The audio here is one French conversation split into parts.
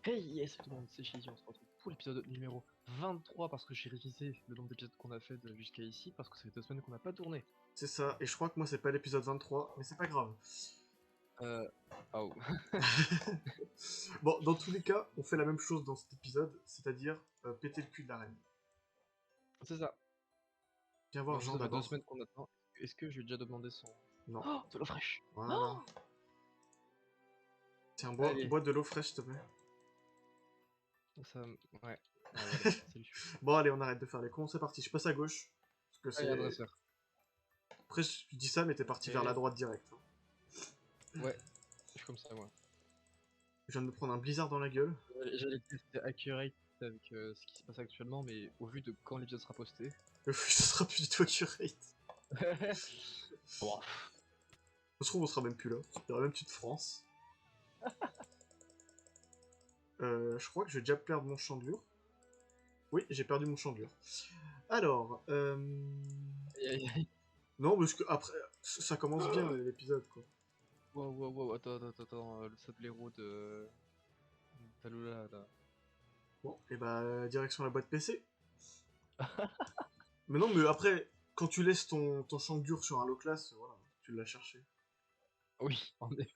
Hey, yes, tout le monde, c'est Shizzy, on se retrouve pour l'épisode numéro 23 parce que j'ai révisé le nombre d'épisodes qu'on a fait jusqu'à ici parce que ça fait 2 semaines qu'on n'a pas tourné. C'est ça, et je crois que moi c'est pas l'épisode 23, mais c'est pas grave. Euh... Oh. Bon, dans tous les cas, on fait la même chose dans cet épisode, c'est-à-dire péter le cul de la reine. C'est ça. Viens voir Donc Jean ça fait deux d'abord. semaines qu'on attend. Est-ce que je lui ai déjà demandé son... Non. Oh, de l'eau fraîche. Voilà. Oh, Tiens, allez. bois de l'eau fraîche, s'il te plaît. Ça... Ouais. Ah, voilà, salut. Bon, allez, on arrête de faire les cons, c'est parti. Je passe à gauche. Parce que Allez, c'est... adresseur. Après, je dis ça, mais t'es parti vers la Et... droite direct. Hein. Ouais, je suis comme ça, moi. Je viens de me prendre un blizzard dans la gueule. J'allais dire que c'était accurate avec ce qui se passe actuellement, mais au vu de quand l'épisode sera posté... Ce sera plus du tout accurate. Bon. Ça se trouve, on sera même plus là. Il y aura même plus de France. Je crois que je vais déjà perdre mon chandelure. Oui, j'ai perdu mon chandelure. Alors, Aïe, aïe, aïe. non, parce que après, ça commence bien l'épisode, quoi. Wow, wow, wow, attends, le sablero de... Talula, là. Bon, et bah, direction la boîte PC. Mais non, mais après, quand tu laisses ton chandelure sur un low class, voilà, tu l'as cherché. Oui, en effet.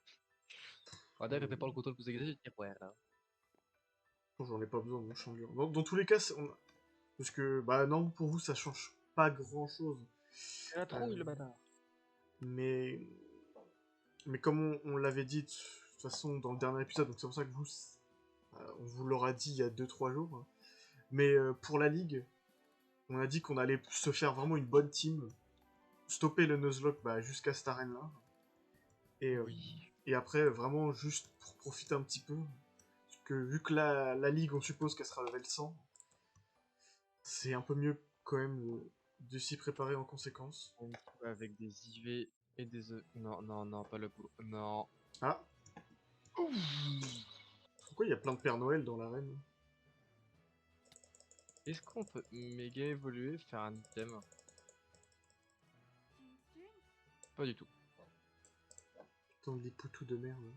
Ah, d'ailleurs, t'étais pas le couteau le plus aiguisé, je dis, ouais, là. Bon, j'en ai pas besoin de mon chandelure. Dans tous les cas, parce que, bah non, pour vous, ça change pas grand-chose. C'est la Euh, trouille, le bâtard. mais... Mais comme on l'avait dit, de toute façon, dans le dernier épisode, donc c'est pour ça que vous... on vous l'aura dit il y a 2-3 jours. Hein. Mais pour la ligue, on a dit qu'on allait se faire vraiment une bonne team, stopper le Nuzlocke bah, jusqu'à cette arène-là. Oui. Et après, vraiment, juste pour profiter un petit peu, parce que vu que la ligue, on suppose qu'elle sera level 100, c'est un peu mieux quand même de s'y préparer en conséquence. On joue avec des IV et des... Non, non, non, pas le boulot. Non. Ah, pourquoi il y a plein de Père Noël dans l'arène? Est-ce qu'on peut méga évoluer, faire un item? Pas du tout. Tant des poutous de merde.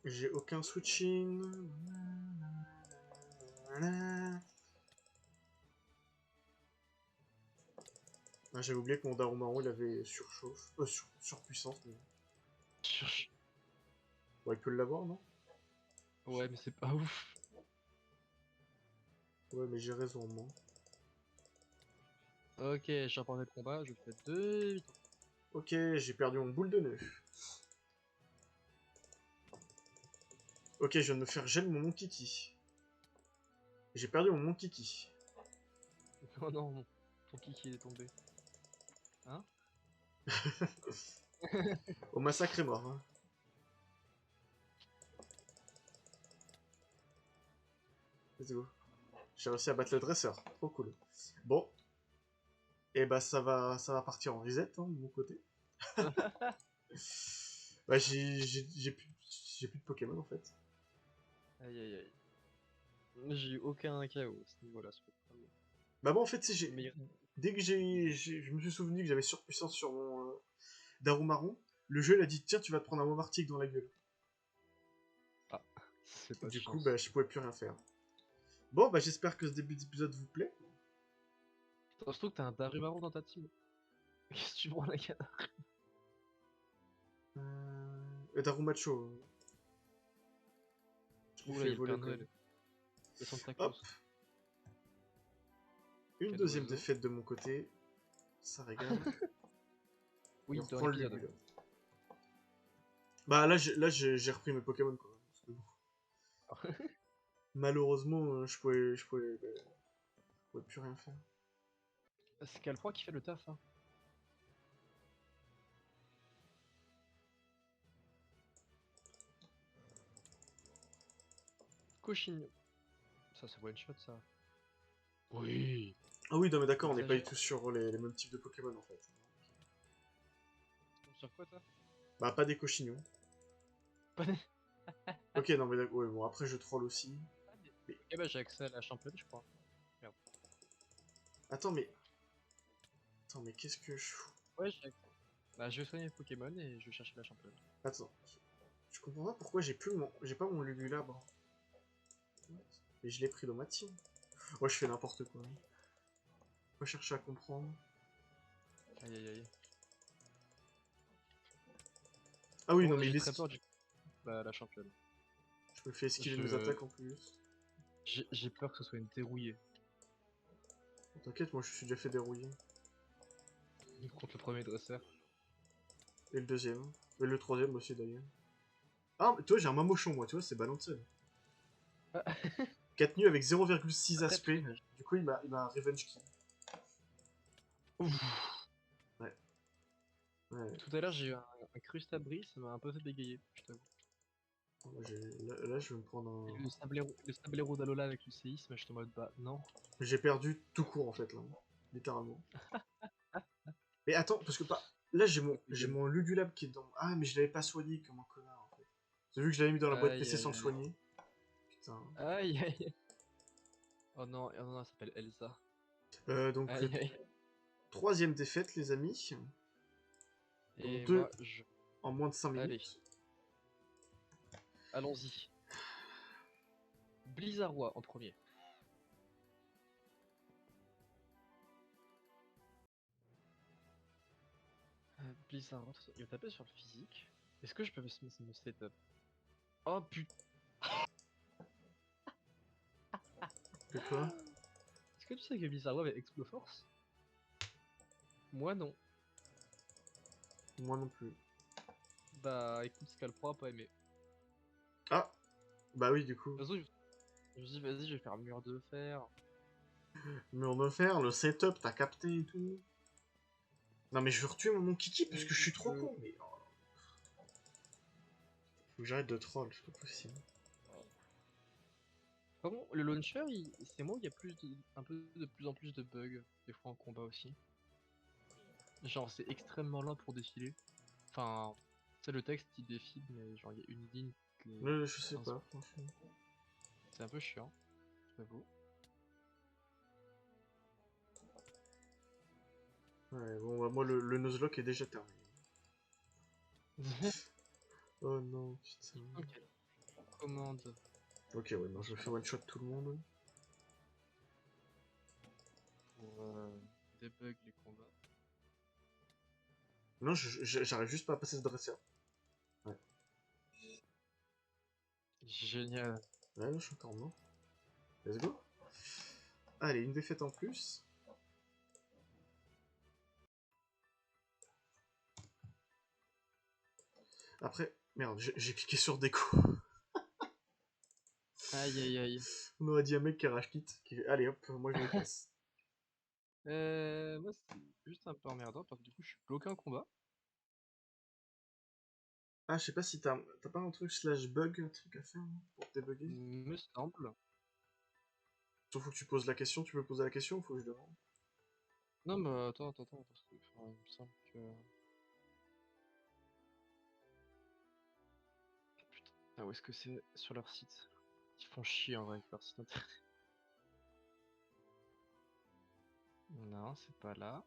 J'ai aucun switching. Ah, j'avais oublié que mon Darumaru il avait surchauffe. Surpuissance. Mais... Bon, il peut l'avoir, non? Ouais, mais c'est pas ouf. Ouais, mais j'ai raison, moi. Ok, j'ai remporté le combat, je fais 2 vitons. Ok, j'ai perdu mon boule de nœud. Ok, je viens de me faire gel mon Monkiki. J'ai perdu mon Monkiki. Oh non, ton kiki est tombé. Hein? Au massacre est mort. Hein. Let's go. J'ai réussi à battre le dresseur. Trop cool. Bon. Et bah ça va partir en reset hein, de mon côté. Bah j'ai plus de Pokémon en fait. Aïe aïe aïe. J'ai eu aucun KO à ce niveau-là. Bah bon en fait Mais... dès que je me suis souvenu que j'avais surpuissance sur mon Darumaru, le jeu il a dit tiens tu vas te prendre un Momartic dans la gueule. Ah, c'est pas de Du coup chance. bah je pouvais plus rien faire. Bon bah j'espère que ce début d'épisode vous plaît. Attends, je trouve que t'as un Darumaru dans ta team. Qu'est-ce que tu prends la canne? Darumacho. Je l'ai Ouh là, fait il y a le voler Père quand même. Noël. Le Santa Hop, Claus. une Cadeau deuxième oiseau. défaite de mon côté. Ça régale. Et Oui, on dans reprend le l'épisode. début là. Bah là j'ai repris mes Pokémon quoi. Parce que, bon, malheureusement je pouvais plus rien faire. C'est Calfroid qui fait le taf, hein. Cochigno. Ça, c'est one shot, ça. Oui. Ah oui non mais d'accord on n'est pas du Exagère. tout sur les mêmes types de Pokémon en fait. Sur quoi, toi? Bah pas des cochignons. Pas des... Ok non mais ouais, bon après je troll aussi. Mais Ok, bah j'ai accès à la championne, je crois. Merde. attends mais. Attends mais qu'est-ce que je fous? Ouais, j'ai accès. Bah Bah, je vais soigner les Pokémon et je vais chercher la championne. Attends. Je comprends pas pourquoi j'ai pas mon Lugulabre. Et je l'ai pris dans ma team. Ouais, je fais n'importe quoi. Faut chercher à comprendre. Aïe aïe aïe. Ah oui, Bon, non, mais j'ai il très est... peur du la championne. Je me fais esquiver mes Je... attaques en plus. J'ai peur que ce soit une dérouillée T'inquiète, moi je suis déjà fait dérouiller. contre le premier dresseur. Et le deuxième. Et le troisième aussi d'ailleurs. Ah, mais toi j'ai un mamochon moi, tu vois, c'est balancé. Ah, 4 nus avec 0,6 très aspect. très bien. Du coup, il m'a revenge kill. Ouf. Ouais. Ouais. Tout à l'heure, j'ai eu un crustabris, ça m'a un peu fait bégayer, je t'avoue. Là, je vais me prendre Et un... le sablero d'Alola avec le séisme, j'étais en mode bah non. J'ai perdu tout court en fait là. Littéralement. Mais attends, parce que pas... Là j'ai mon Lugulab qui est dans... Ah mais je l'avais pas soigné comme un connard en fait. J'ai vu que je l'avais mis dans la boîte Aïe PC aïe sans le aïe. soigner. Putain. Aïe aïe. Oh non, elle s'appelle Elsa. Donc, Aïe aïe. troisième défaite les amis. Dont Et deux moi, je... en moins de 5 Allez, minutes. allons-y. Blizzardroid en premier. Blizzardroid, il va taper sur le physique. Est-ce que je peux me setup? Oh putain. Que quoi? Est-ce que tu sais que Blizzardroid avait Exploforce? Moi non. Moi non plus. Bah écoute, Scalpro a pas aimé. Ah! Bah oui, du coup. De toute façon, je me dis vas-y, je vais faire mur de fer. Mais on va faire le setup, t'as capté et tout. Non mais je veux retuer mon Kiki parce que je suis trop con. Mais... oh. Faut que j'arrête de troll, c'est pas possible. Comment le launcher, c'est moi où il y a un peu de plus en plus de bugs, des fois en combat aussi. Genre c'est extrêmement lent pour défiler. Enfin, c'est le texte il défile, mais genre il y a une ligne toutes les Je sais 15 pas, secondes. franchement. C'est un peu chiant, j'avoue. Ouais, bon, bah, moi le Nuzlocke est déjà terminé. Oh non, putain. Ok, commande Ok, ouais, non, je me fais one shot tout le monde. pour debug les combats. Non, j'arrive juste pas à passer ce dresseur. Ouais. Génial. Ouais, non, je suis encore mort. Let's go. Allez, une défaite en plus. Après, merde, j'ai cliqué sur déco. Aïe aïe aïe. On aurait dit un mec qui rage kit. Allez hop, moi je me casse. Moi c'est juste un peu emmerdant parce que du coup je suis bloqué en combat. Ah, je sais pas si t'as pas un truc slash bug, un truc à faire non, pour te débugger. Me semble. Sauf faut que tu poses la question, tu peux poser la question ou faut que je demande? Non mais attends, parce que enfin, il me semble que... Putain, ah, où est-ce que c'est sur leur site? Ils font chier en vrai avec leur site internet. Non, c'est pas là.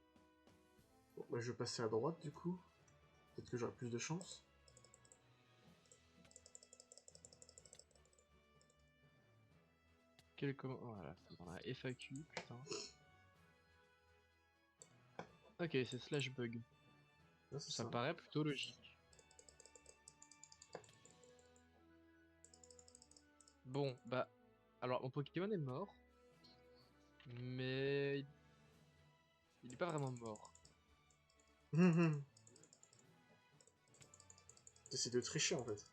Bon, bah je vais passer à droite du coup. Peut-être que j'aurai plus de chance. Voilà, c'est dans la FAQ, putain. Ok, c'est slash bug. Là, c'est Ça ça. me paraît plutôt logique. Bon, bah... Alors, mon Pokémon est mort. Mais... Il est pas vraiment mort. T'essaies de tricher en fait.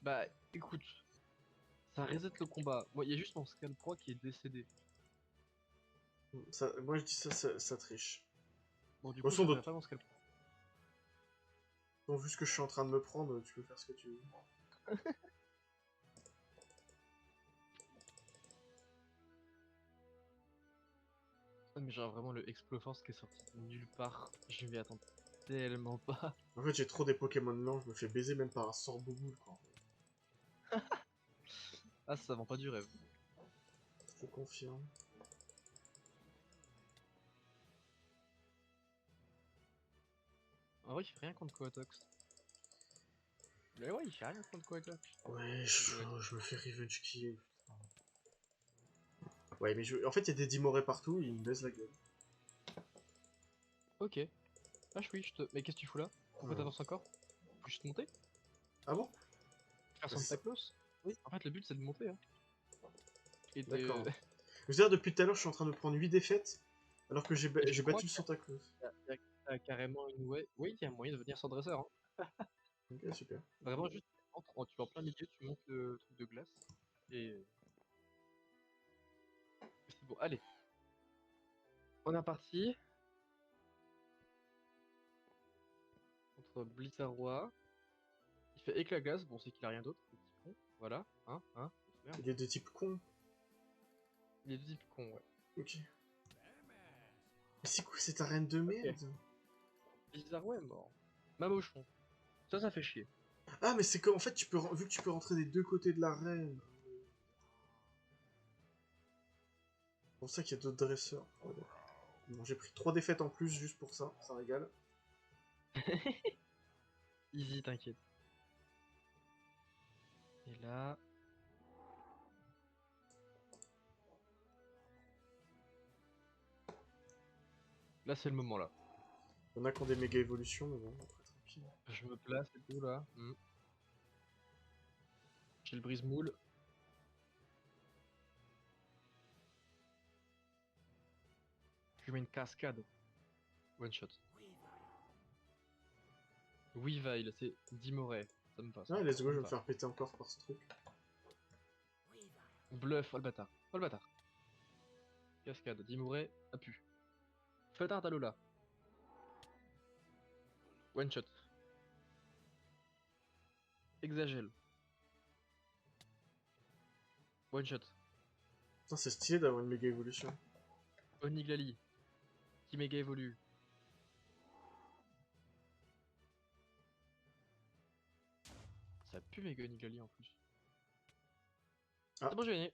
Bah, écoute. Ça reset le combat. Moi, il y a juste mon Scalpro qui est décédé. Ça, moi je dis ça, ça triche. Bon, du De toute coup, façon, j'appellerai pas mon Scalpro. donc, vu ce que je suis en train de me prendre, tu peux faire ce que tu veux. Mais genre, vraiment, le Exploforce qui est sorti de nulle part. Je m'y attends tellement pas. En fait, j'ai trop des Pokémon lents, je me fais baiser même par un sort bouboule quoi. Ah, ça vend pas du rêve. Je te confirme. En vrai, il fait rien contre Coatox. Mais ouais, il fait rien contre Coatox. Ouais, doit être- je me fais revenge kill. Ouais, mais en fait, il y a des Dimoré partout, ils me baissent la gueule. Ok. Ah, oui, je te. Mais qu'est-ce que tu fous là? Pourquoi Voilà. t'avances encore? Faut juste monter? Ah bon? Faire Bah, c'est Santa ça. Claus? Oui. En fait, le but c'est de monter, hein. Et de. D'accord. Je veux dire, depuis tout à l'heure, je suis en train de prendre 8 défaites, alors que Et je j'ai crois battu qu'il le Santa Claus. y a carrément une way. Oui, il y a moyen de devenir sans dresseur, hein. Ok, super. Vraiment, juste, tu vas en plein milieu, tu montes le truc de glace. Et c'est bon. Allez, on est parti. Contre Blizzardroid. Il fait éclat glace, bon, c'est qu'il a rien d'autre. Le petit con. Voilà, hein, merde. Il est de type con. Il est de type con, ouais. Ok. Mais c'est quoi cette arène de Ok. merde? Blizzardroid est mort. Mamochon. Ça fait chier. Ah, mais c'est qu'en fait, vu que tu peux rentrer des deux côtés de l'arène. C'est pour ça qu'il y a d'autres dresseurs. Bon, j'ai pris 3 défaites en plus juste pour ça, ça régale. Easy, t'inquiète. Et là. Là, c'est le moment là. Il y en a qui ont des méga évolutions, mais bon, après, tranquille. Je me place et tout là. J'ai le brise-moule. Je lui mets une cascade. One shot. Weavile, c'est Dimoré. Ça me passe. Ah, let's Ça go, je me vais me va. faire péter encore par ce truc. Bluff, oh le bâtard. Oh le bâtard. Cascade, Dimoré, a pu. Feuillard d'Alola. One shot. Exagel. One shot. Putain, c'est stylé d'avoir une méga évolution. Oniglali. Qui méga évolue. Ça pue méga Oniglali en plus. Ah, C'est bon, j'ai gagné.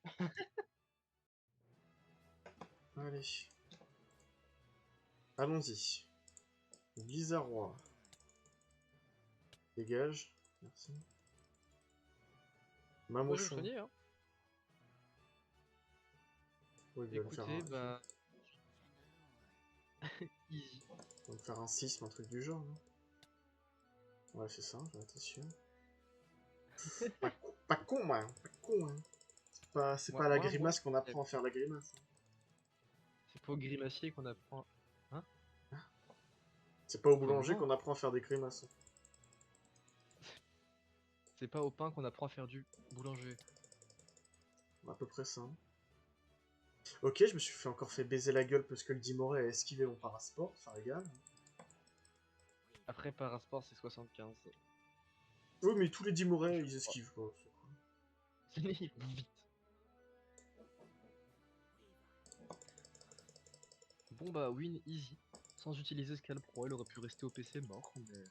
allez. Allons-y. Blizzardroid. Dégage. Merci. Moi je vais me Mamochon. soigner, hein. Oui, il va me faire Écoutez, un, bah. Easy. il va me faire un 6, un truc du genre, non? Ouais, c'est ça, j'en étais sûr. Pas con, moi. Pas con, hein. C'est pas à la Moi, grimace qu'on apprend à faire la grimace. c'est pas au grimacier qu'on apprend. Hein? C'est pas au Pour le boulanger moment, qu'on apprend à faire des grimaces. c'est pas au pain qu'on apprend à faire du boulanger. À peu près ça. Ok, je me suis encore fait baiser la gueule parce que le Dimoré a esquivé mon parasport, ça régale. Après, Parasport, c'est 75. Oui, mais tous les Dimoré, Je ils crois. esquivent. Quoi. C'est vite. Bon bah, win easy. Sans utiliser Scalp Pro, il aurait pu rester au PC mort, mais...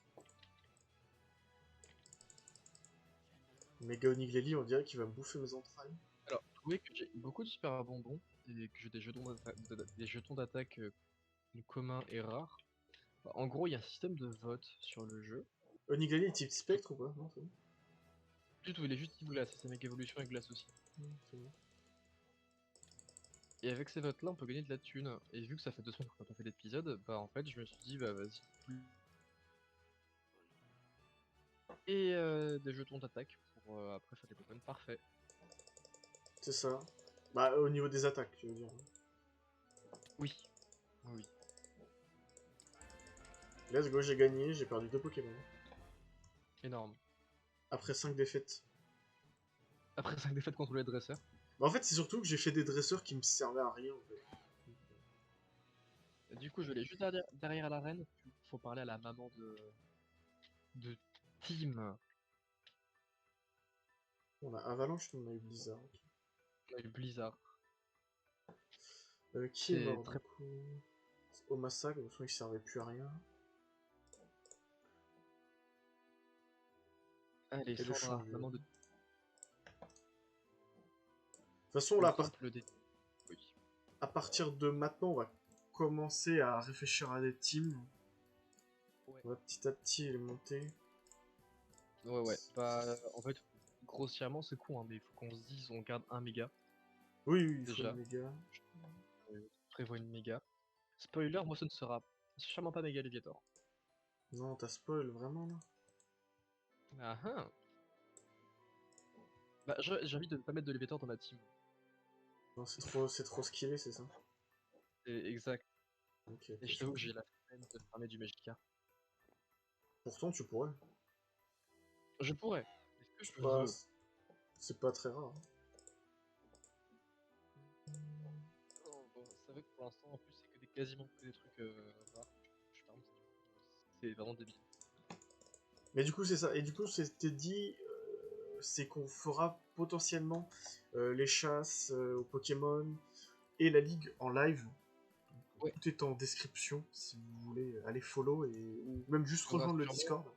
Mega Onigleli, on dirait qu'il va me bouffer mes entrailles. Alors, vous trouvez que j'ai beaucoup de super bonbons, et que j'ai des jetons d'attaque communs et rares. Bah, en gros, il y a un système de vote sur le jeu. Onigleli est type spectre ou quoi? Non, c'est bon. Du tout, il est juste type glace, et sa méga évolution est glace aussi. C'est bon. Et avec ces votes-là, on peut gagner de la thune. Et vu que ça fait 2 semaines qu'on n'a pas fait d'épisode, bah en fait, je me suis dit, bah vas-y. Et des jetons d'attaque pour après faire des Pokémon parfaits. C'est ça. Bah, au niveau des attaques, tu veux dire. Oui, oui. Let's go, j'ai gagné, j'ai perdu 2 Pokémon. Énorme. Après 5 défaites. Après 5 défaites contre les dresseurs. Bah, en fait, c'est surtout que j'ai fait des dresseurs qui me servaient à rien, en fait. Du coup, je l'ai juste derrière l'arène. Faut parler à la maman de Tim. On a Avalanche, on a eu Blizzard. Ok. On a eu Blizzard. Qui est C'est mort, du très... coup? Au massacre, je me souviens qu'il servait plus à rien. Allez, Et le Sandra, changelure. maman De de... toute façon, Le là, temple des... Oui. à partir de maintenant, on va commencer à réfléchir à des teams. Ouais. On va petit à petit les monter. Ouais. Bah, en fait, grossièrement, c'est con, hein, mais il faut qu'on se dise, on garde 1 méga, Oui, oui, il faut une déjà. méga. Prévois une méga. Spoiler, moi, ce ne sera sûrement pas méga Léviator. Non, t'as spoil, vraiment, là? Ah ah. Bah, j'ai envie de ne pas mettre de Léviator dans ma team. Non, c'est trop skillé, c'est ça? C'est exact. Ok, Et ok, je je t'avoue que comprends. j'ai la flemme de farmer du Magicka. Pourtant, tu pourrais. Je pourrais. Est-ce que C'est je pas, veux? c'est pas très rare. Non, bon, c'est vrai que pour l'instant, en plus, c'est que quasiment que des trucs rares. Je farm, c'est vraiment débile. Mais du coup, c'est ça. Et du coup, c'était dit, c'est qu'on fera potentiellement les chasses aux Pokémon et la ligue en live. Ouais, Tout est en description si vous voulez aller follow ou même juste il y aura rejoindre le sûrement, Discord.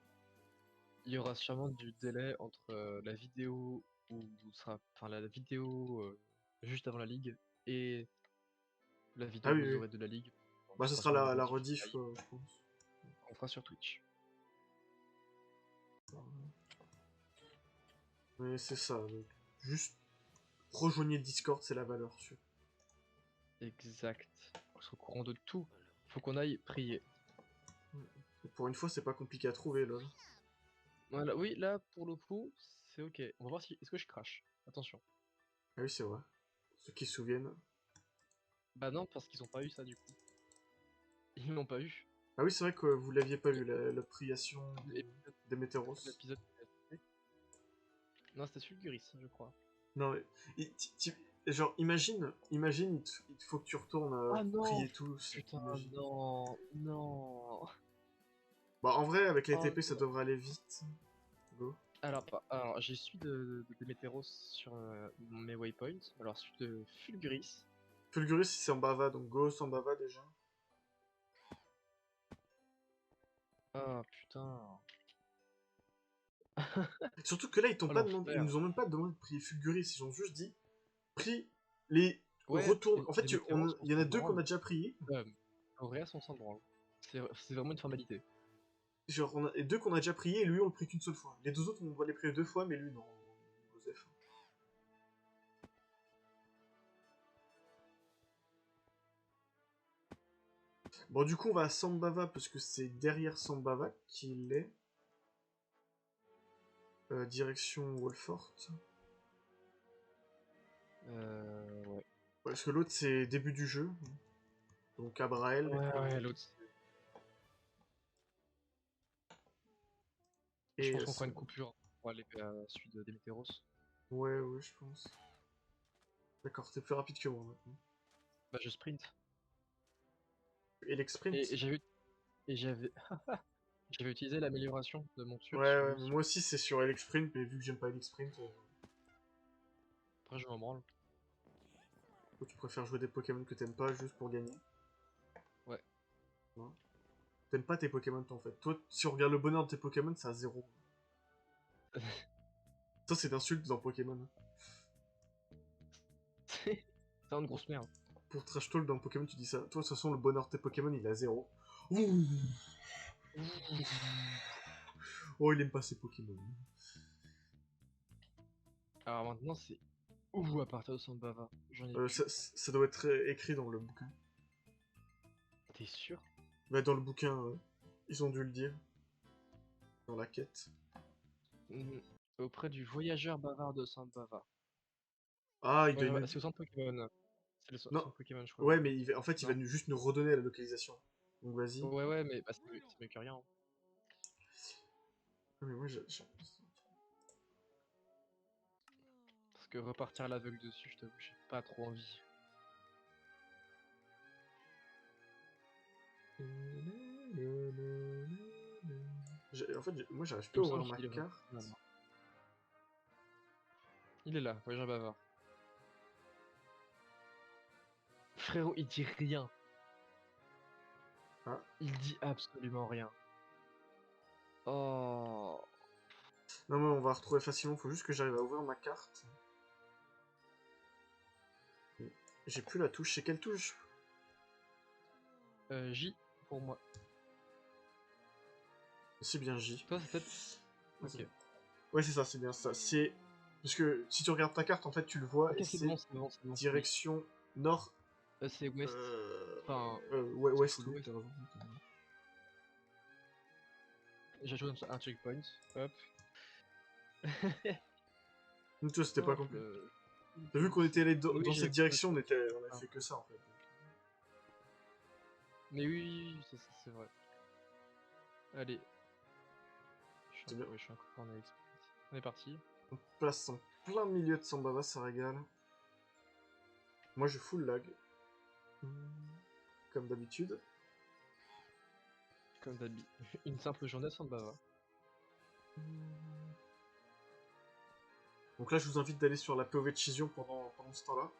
il y aura sûrement du délai entre la vidéo enfin la vidéo juste avant la ligue et la Ah vidéo que oui, vous oui. aurez de la ligue. Donc, Bah, ce ce sera sera sûrement une la rediff rediff, live je pense. qu'on fera sur Twitch. Mais c'est ça. Donc, juste rejoignez le Discord, c'est la valeur sûre. Exact. On se au courant de tout. Faut qu'on aille prier. Et pour une fois, c'est pas compliqué à trouver, lol. Voilà, oui, là, pour le coup, c'est ok. On va voir si... Est-ce que je crache? Attention. Ah oui, c'est vrai. Ceux qui se souviennent. Bah non, parce qu'ils ont pas eu ça, du coup. Ils l'ont pas eu. Ah oui, c'est vrai que vous l'aviez pas eu, la priation L'épisode des Météoros. l'épisode qui a sauté. Non, c'était Fulguris, je crois. Non, mais, genre, imagine, il te faut que tu retournes Ah non! prier tous, Putain, imagine. non! Non! Bah, en vrai, avec les Oh TP, ça non! devrait aller vite. Go. Alors j'ai celui de Météros sur mes waypoints. Alors celui de Fulguris. Fulgurus, c'est en Bava, donc go sans Bava déjà. Ah putain! Surtout que là, ils t'ont Oh pas demandé, ils l'enfer! nous ont même pas demandé de prier Fulgurus, ils ont juste dit, prie les Ouais, retourne. En fait, les Météros, on il y en s'en a deux qu'on a branle. déjà priés. Auréas, on s'en branle. C'est vraiment une formalité. Genre, on a, et deux qu'on a déjà priés, et lui, on le prie qu'une seule fois. Les deux autres, on doit les prier deux fois, mais lui, non. Joseph. Bon, du coup, on va à Sambava, parce que c'est derrière Sambava qu'il est. Direction Wolfort. Ouais. Parce que l'autre, c'est début du jeu. Donc Abrael. Ouais, l'autre. Je Et pense qu'on fera une coupure pour aller à celui des Météros. ouais, ouais, je pense. D'accord, t'es plus rapide que moi maintenant. Bah je sprint. Et Et l'exprint. j'avais j'avais utilisé l'amélioration de mon Ouais, sur sur ouais, lui. mais moi aussi c'est sur l'exprint, mais vu que j'aime pas l'exprint, Après je m'en branle. tu préfères jouer des Pokémon que t'aimes pas juste pour gagner. Ouais. Ouais. T'aimes pas tes Pokémon, toi, en fait. Toi, si on regarde le bonheur de tes Pokémon, c'est à zéro. Ça, c'est d'insulte dans Pokémon. C'est une grosse merde. Pour trash talk dans Pokémon, tu dis ça. Toi, de toute façon, le bonheur de tes Pokémon, il est à zéro. Ouh. Oh, il aime pas ses Pokémon. Alors maintenant c'est où à partir de Sambava? J'en ai plus. Ça doit être écrit dans le bouquin. T'es sûr? Bah, dans le bouquin, ils ont dû le dire. Dans la quête. Mhm. Auprès du voyageur bavard de Sambava. Ah, il doit Ouais, nous... c'est au centre Pokémon. C'est le Non. centre Pokémon, je crois. Ouais, mais en fait, il va Non? juste nous redonner la localisation. Donc, vas-y. Ouais, mais bah, c'est mieux que rien, hein. Ah, mais moi, Parce que repartir à l'aveugle dessus, je t'avoue, j'ai pas trop envie. En fait, moi, j'arrive Il plus me à semble ouvrir ma qu'il est vraiment carte. là-bas. Il est là, voyageur bavard. Frérot, il dit rien. Ah. Il dit absolument rien. Oh. Non, mais on va retrouver facilement. Faut juste que j'arrive à ouvrir ma carte. J'ai plus la touche. C'est quelle touche? J pour moi. C'est bien J. Toi, c'est peut-être. Ok. Ouais, c'est ça, c'est bien ça. C'est. Parce que si tu regardes ta carte, en fait, tu le vois Ok, et c'est c'est bon, c'est bon, c'est bon. Oui. direction nord. C'est ouest. Enfin, Ouais, c'est ouest, full oui, ouest. t'as raison. T'as raison. J'ajoute un checkpoint. Hop. Donc, tu vois, c'était pas Hop, compliqué. le. T'as vu qu'on était allé Oui, dans j'ai cette compris le direction, on truc. a Ah. fait que ça, en fait. Mais oui, c'est vrai. Allez. C'est bien. Ouais, je suis encore en express. On est parti. On passe en plein milieu de Sambava, ça régale. Moi, je full lag. Comme d'habitude. Comme d'habitude. Une simple journée sans bava. Donc là, je vous invite d'aller sur la POV de Chision pendant ce temps-là.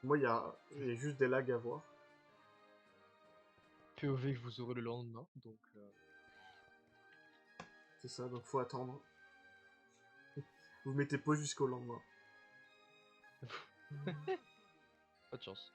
Moi, il y a juste des lags à voir. POV que vous aurez le lendemain, donc. C'est ça, donc faut attendre. Vous mettez pause jusqu'au lendemain. Pas de chance.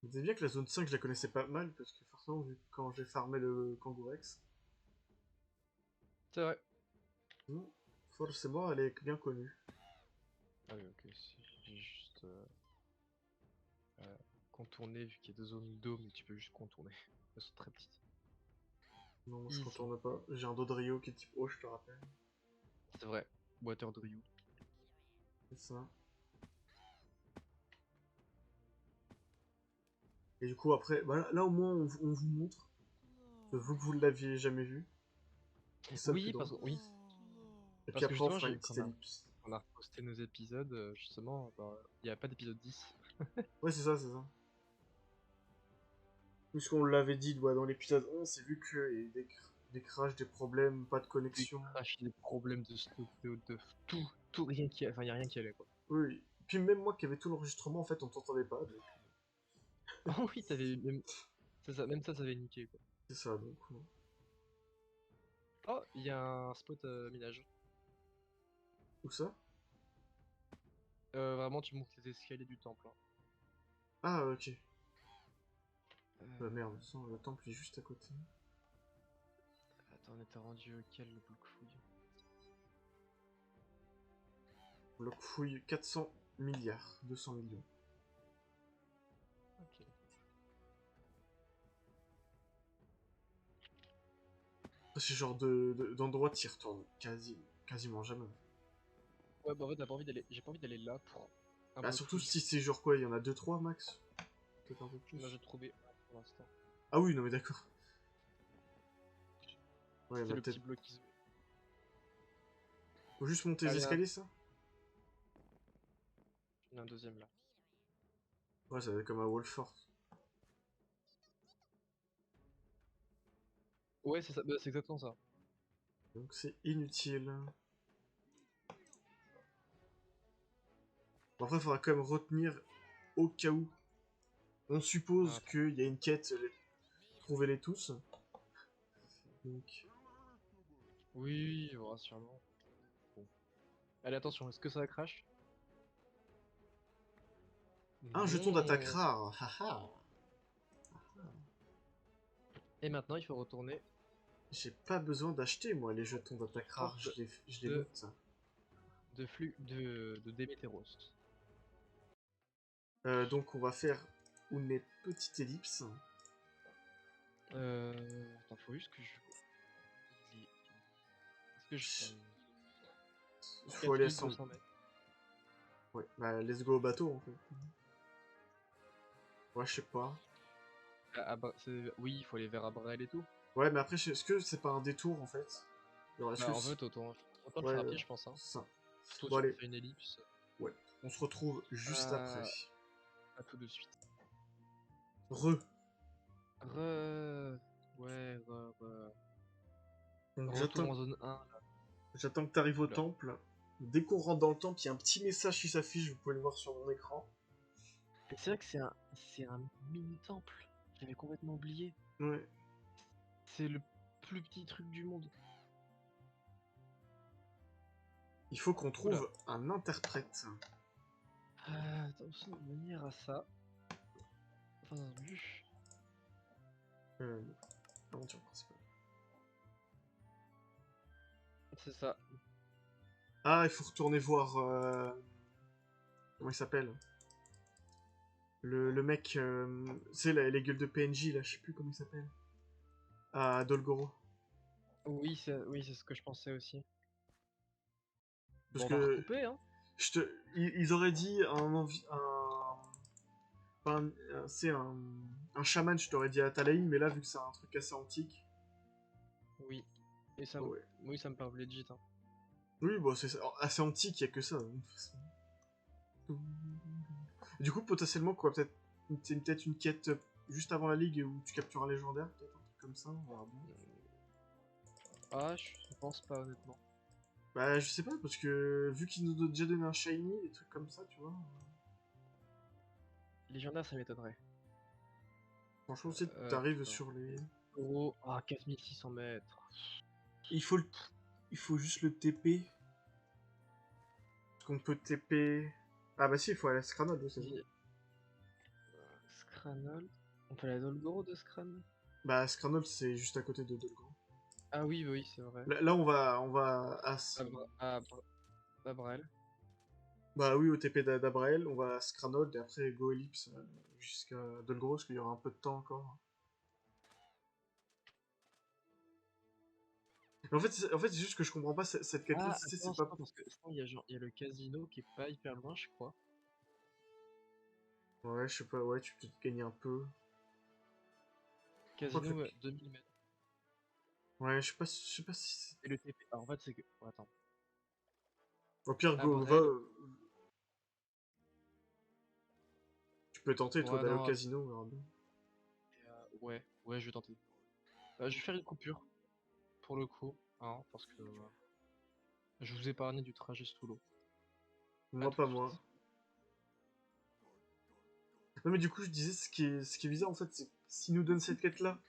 Vous savez bien que la zone 5, je la connaissais pas mal, parce que forcément, vu que quand j'ai farmé le Kangourex, C'est vrai. forcément, elle est bien connue. Ah oui, ok. J'ai juste. Contourner, vu qu'il y a deux zones d'eau, mais tu peux juste contourner. Elles sont très petites. Non, moi je Easy. contourne pas. J'ai un Dodrio qui est type eau, je te rappelle. C'est vrai. Water Drew. C'est ça. Et du coup, après, bah là, au moins, on vous montre. Vous que vous ne l'aviez jamais vu. C'est ça le plus Oui, drôle. oui. Et puis Parce que après, on justement, fera une j'ai petite ellipse. quand on a reposté nos épisodes, justement, bah, il n'y a pas d'épisode 10. Ouais, c'est ça, c'est ça. Puisqu'on l'avait dit dans l'épisode 11, c'est vu qu'il y a eu des crashs, des problèmes, pas de Des connexion. crashs, des problèmes de stock, de tout, rien qui, enfin, il n'y a rien qui allait, quoi. Oui. Puis même moi qui avais tout l'enregistrement, en fait, on t'entendait pas. Donc... Oh oui, t'avais même, ça, même ça avait niqué, quoi. C'est ça, donc. Oh, il y a un spot minage. Où ça? Vraiment, tu montes les escaliers du temple, hein. Ah, ok. Euh, Merde, ça, le temple est juste à côté. Attends, on était rendu auquel le bloc fouille? Bloc fouille 400 milliards, 200 millions. Ok. C'est le genre d'endroit t'y retournes quasiment jamais. Ouais, bah en fait, j'ai pas envie d'aller là pour un Bah, bloc surtout fouille. si c'est genre quoi, il y en a 2-3 max. Peut-être un peu Là, plus. j'ai trouvé un pour l'instant. Ah oui, non mais d'accord. Ouais, il y en C'était a le peut-être. petit bloc qui se... Faut juste monter Ah, les il y en a escaliers, ça? un deuxième là. Ouais, ça va être comme à Wolfort. Ouais, c'est ça, bah, c'est exactement ça. Donc c'est inutile. Bon, après, il faudra quand même retenir au cas où. On Ah, suppose attends. qu'il y a une quête, trouvez-les tous. Donc, Oui, voilà, sûrement. Bon. Allez, attention, est-ce que ça crash? un jeton d'attaque Non. rare. Haha. Et maintenant, il faut retourner J'ai pas besoin d'acheter, moi, les au jetons d'attaque rare. temple Je les de, loot. de Démétéros. Donc, on va faire une petite ellipse. Attends, faut juste que je... Est-ce que je... Il faut 4 aller à minutes 100. 200 mètres. Ouais, bah, let's go au bateau, en fait. Ouais, je sais pas. Oui, il faut aller vers Abraël et tout. Ouais, mais après, est-ce que c'est pas un détour, en fait? Genre, est-ce Bah, que en c'est... fait, autant le Ouais, faire à pied, je pense, hein. c'est ça. Surtout Bon, si on allez. fait une ellipse. Ouais. On se retrouve juste après. À, à tout de suite. Re. Re... Ouais, re... Donc, Retour en zone 1. j'attends que t'arrives au Oula. temple. Dès qu'on rentre dans le temple, il y a un petit message qui s'affiche, vous pouvez le voir sur mon écran. Et c'est vrai que c'est un mini-temple. J'avais complètement oublié. Ouais. C'est le plus petit truc du monde. Il faut qu'on Oula. trouve un interprète. Attention de venir à ça. Enfin, vu. Aventure principale. C'est ça. Ah, il faut retourner voir... comment il s'appelle? Le mec... tu sais, les gueules de PNJ, là, je sais plus comment il s'appelle. Ah, Dolgoro. Oui, c'est ce que je pensais aussi. Parce Bon, on va que... recouper, hein. Ils auraient dit pas c'est un chaman, je t'aurais dit à Talaï, mais là, vu que c'est un truc assez antique... Oui. Et ça, Ouais. oui, ça me paraît legit, hein. Oui, bon, c'est assez antique, il y a que ça, de toute façon. Du coup, potentiellement, quoi, peut-être une quête juste avant la ligue où tu captures un légendaire, peut-être un truc comme ça, on verra bien. Ah, je pense pas, honnêtement. Bah, je sais pas, parce que vu qu'ils nous ont déjà donné un shiny, des trucs comme ça, tu vois. Légendaire, ça m'étonnerait. Franchement, tu sais, t'arrives Putain. sur les. Oh, ah, 4600 mètres. Il faut, il faut juste le TP. Parce qu'on peut TP. Ah, bah si, il faut aller à Scranod, c'est ça. Scranol. On peut aller à Dolgoro de Scran? Bah, Scranod, c'est juste à côté de Dolgo. Ah oui, oui, c'est vrai. Là, on va à. Abrel. Bah oui, au TP d'Abrael, on va à Scranod et après Go Ellipse jusqu'à Dolgoro, parce qu'il y aura un peu de temps encore. Mais en fait, c'est juste que je comprends pas cette quête-là, Ah, tu sais, attends, c'est pas. attends, parce que sinon, il y a le casino qui est pas hyper loin, je crois. Ouais, je sais pas, ouais, tu peux te gagner un peu. Quoique, Casino, 2000 mètres. ouais, je sais pas si. Et le TP. Alors, en fait, c'est que. Oh, attends. Au pire, go, va. Abrel. Tu peux tenter, toi, Ouais, d'aller au non. casino, on verra bien. Ouais, je vais tenter. Je vais faire une coupure, pour le coup, hein, parce que je vous épargne du trajet sous l'eau. À Moi, tout pas de moi. suite. Non, mais du coup, je disais, ce qui est bizarre, en fait, c'est que s'ils nous donnent cette quête-là,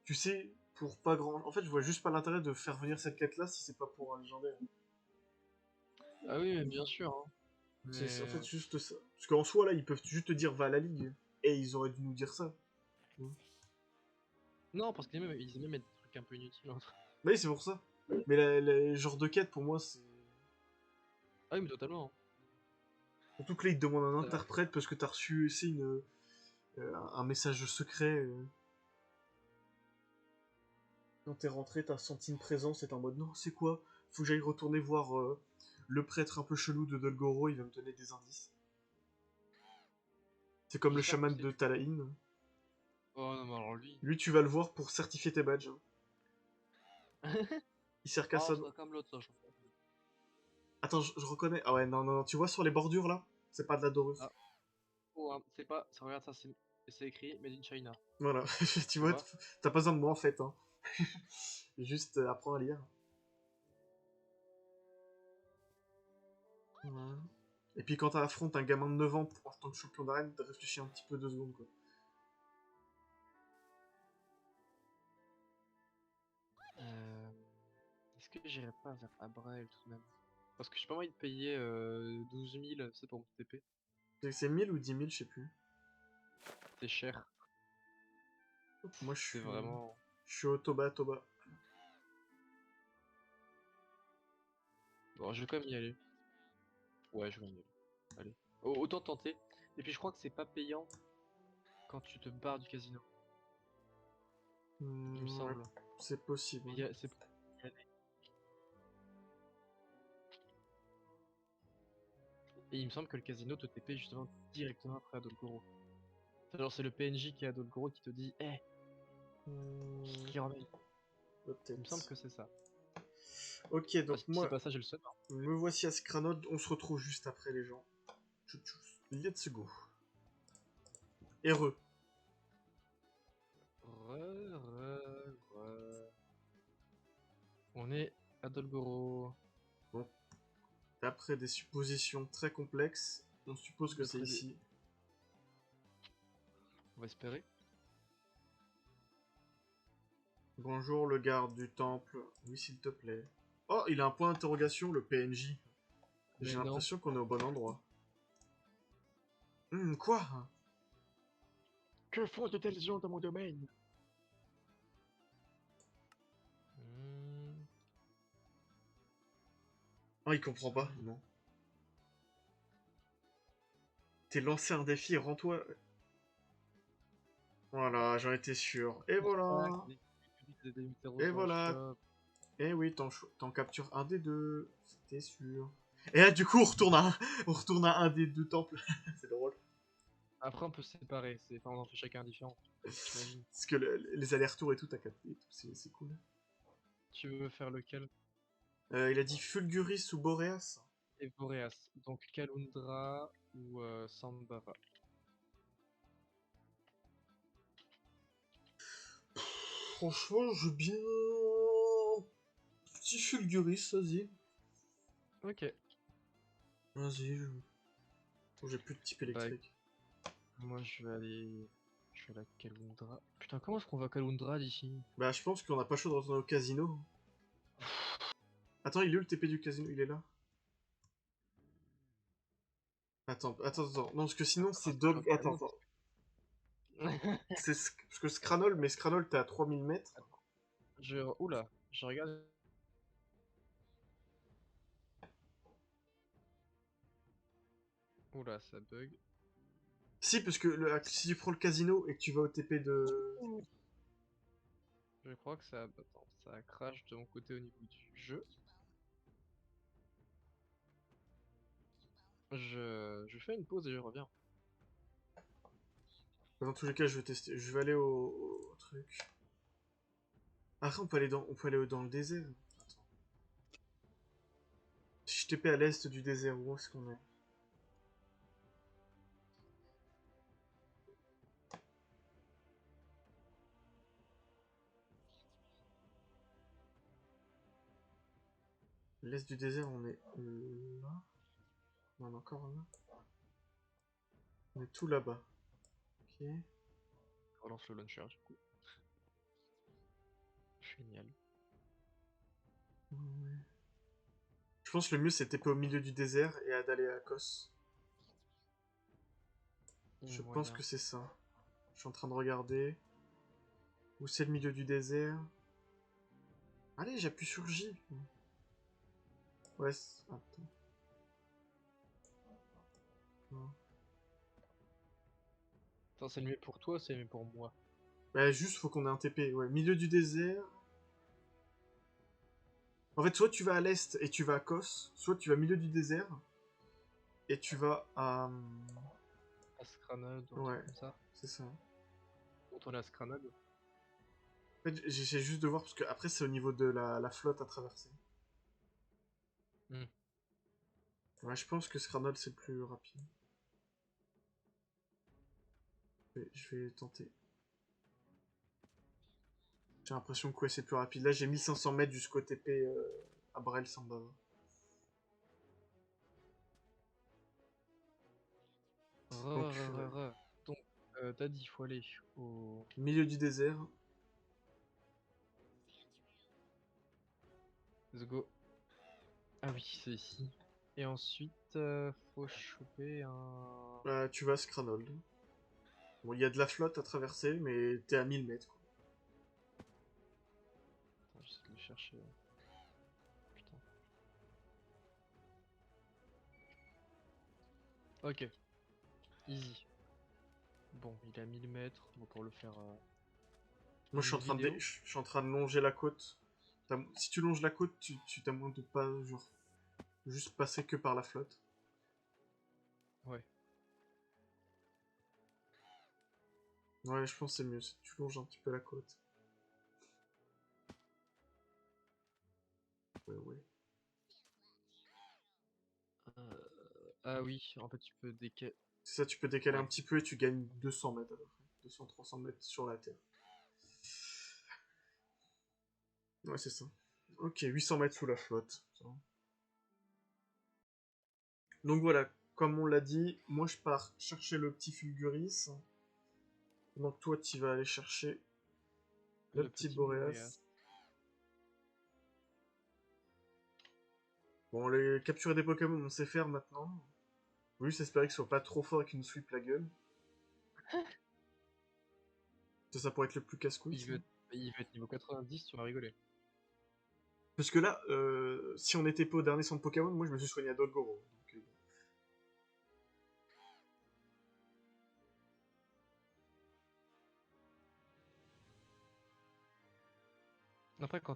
tu sais, pour pas grand. En fait, je vois juste pas l'intérêt de faire venir cette quête-là si c'est pas pour un légendaire. Ah oui, mais bien sûr, hein. C'est en Mais fait juste ça. Parce qu'en soi, là, ils peuvent juste te dire va à la ligue. Et ils auraient dû nous dire ça. non, parce qu'ils aiment même mettre des trucs un peu inutiles entre. Bah oui, c'est pour ça. Mais le genre de quête, pour moi, c'est. Ah oui, mais totalement, hein. Surtout que là, ils te demandent un Ça- interprète parce que t'as reçu, c'est un message secret. Quand t'es rentré, t'as senti une présence et t'es en mode non, c'est quoi? Faut que j'aille retourner voir le prêtre un peu chelou de Dolgoro, il va me donner des indices. C'est comme le J'espère que chaman c'est de du. Talaïn. Oh non, mais alors lui. Lui, tu vas le voir pour certifier tes badges. Il sert qu'à Ah, ça. c'est comme l'autre, ça, je crois. Attends, je reconnais. Ah ouais, non, non, non, tu vois sur les bordures là? C'est pas de la dorure. Ah, oh, hein, c'est pas. Regarde ça, c'est écrit Made in China. Voilà, tu Tu vois, vois? t'as pas besoin de moi en fait. Hein. Juste apprends à lire. Ouais. Et puis quand t'affrontes un gamin de 9 ans en tant que champion d'arène, t'as réfléchi un petit peu 2 secondes quoi. Euh, Est-ce que j'irais pas vers Abrael tout de même? Parce que j'ai pas envie de payer 12 000, c'est pour mon TP. C'est 1000 ou 10 000, je sais plus. C'est cher. Moi C'est vraiment. je suis au Toba Toba. Bon, je vais quand même y aller. Ouais, je vais y aller. Allez. Autant tenter. Et puis je crois que c'est pas payant quand tu te barres du casino. Il me Ouais, semble. c'est possible. Mais Ouais. c'est. Et il me semble que le casino te TP justement directement après Adolgoro. Genre c'est le PNJ qui est Adolgoro qui te dit Hmm, qui ramène. Il me semble peut-être. que c'est ça. Ok, Ah, donc si c'est moi, pas ça, j'ai le seum, hein. me voici à Scranod. On se retrouve juste après les gens. Let's go. RE. On est à Dolgoro. Bon, après des suppositions très complexes, on suppose que c'est D'après des. ici. On va espérer. Bonjour le garde du temple. Oui, s'il te plaît. Oh, il a un point d'interrogation, le PNJ. J'ai Mais non. l'impression qu'on est au bon endroit. Quoi? Que font de tels gens dans mon domaine? Hmm. Oh, il comprend pas, non. T'es lancé un défi, rends-toi... Voilà, j'en étais sûr. Et voilà. Et voilà. Et oui, t'en captures un des deux. C'était sûr. Et là, du coup, on retourne à un des deux temples. C'est drôle. Après, on peut se séparer. Enfin, on en fait chacun différent. J'imagine. Parce que les allers-retours et tout, t'as capté. C'est cool. Tu veux faire lequel? Il a dit Fulguris ou Boreas. Et Boreas. Donc Kalundra ou Sambhava. Franchement, je veux bien... Petit Fulguris, vas-y. Ok. Vas-y, j'ai plus de type Bah, électrique. moi je vais aller. Je vais aller à Kalundra. Putain, comment est-ce qu'on va à Kalundra d'ici? Bah, je pense qu'on n'a pas le choix de retourner au casino. Attends, il est où le TP du casino? Il est là? Attends. Non, parce que sinon, c'est Dog... Attends. Parce que Scranol, mais Scranol, t'es à 3000 mètres. Oula, je regarde. Oula, ça bug. Si, parce que si tu prends le casino et que tu vas au TP de... Je crois que ça. Attends, ça crash de mon côté au niveau du jeu. Je fais une pause et je reviens. Dans tous les cas, je vais tester. Je vais aller au truc. Après, on peut aller dans le désert. Attends. Si je TP à l'est du désert, où est-ce qu'on est? L'est du désert, on est là. On est encore là. On est tout là-bas. Ok. Je relance le launcher du coup. Génial. Ouais. Je pense que le mieux c'est TP au milieu du désert et d'aller à Kos. Je pense que c'est ça. Je suis en train de regarder. Où c'est le milieu du désert? Allez, j'appuie sur J. Ouais, attends. Non. Attends, c'est le mieux pour toi, c'est le mieux pour moi. Bah, juste faut qu'on ait un TP. Ouais, milieu du désert. En fait, soit tu vas à l'est et tu vas à Kos, soit tu vas au milieu du désert et tu vas à. Askranod ou un truc Ouais, comme ça. c'est ça. Retourner à Askranod. En fait, j'essaie juste de voir parce que après c'est au niveau de la flotte à traverser. Hmm. Ouais, je pense que Scranol c'est le plus rapide. Je vais tenter. J'ai l'impression que ouais, c'est plus rapide. Là, j'ai 1500 mètres jusqu'au TP à Brel Sambava. Donc, Donc, t'as dit, il faut aller au milieu du désert. Let's go. Ah oui, c'est ici. Et ensuite, faut choper un. Tu vas à Scranol. Bon, il y a de la flotte à traverser, mais t'es à 1000 mètres. Quoi. Attends, j'essaie de le chercher. Putain. Ok, easy. Bon, il est à 1000 mètres. On va pouvoir le faire Moi, en une vidéo. je suis en train de longer la côte. Si tu longes la côte, tu t'as moins de pas, genre, juste passer que par la flotte. Ouais. Ouais, je pense que c'est mieux si tu longes un petit peu la côte. Ouais. Ah oui, en fait, tu peux décaler. C'est ça, tu peux décaler Ouais. un petit peu et tu gagnes 200 mètres à peu près. 200-300 mètres sur la Terre. Ouais, c'est ça. Ok, 800 mètres sous la flotte. Donc voilà, comme on l'a dit, moi je pars chercher le petit Fulguris. Donc toi tu vas aller chercher le Le petit petit Boréas. Boreas. Bon, les capturer des Pokémon, on sait faire maintenant. Juste espérer qu'ils soient pas trop forts et qu'ils nous sweep la gueule. Ça pourrait être le plus casse-couille. Il va être niveau 90, tu vas rigoler. Parce que là, si on était pas au dernier centre Pokémon, moi je me suis soigné à Dolgoro. Donc, Après, quand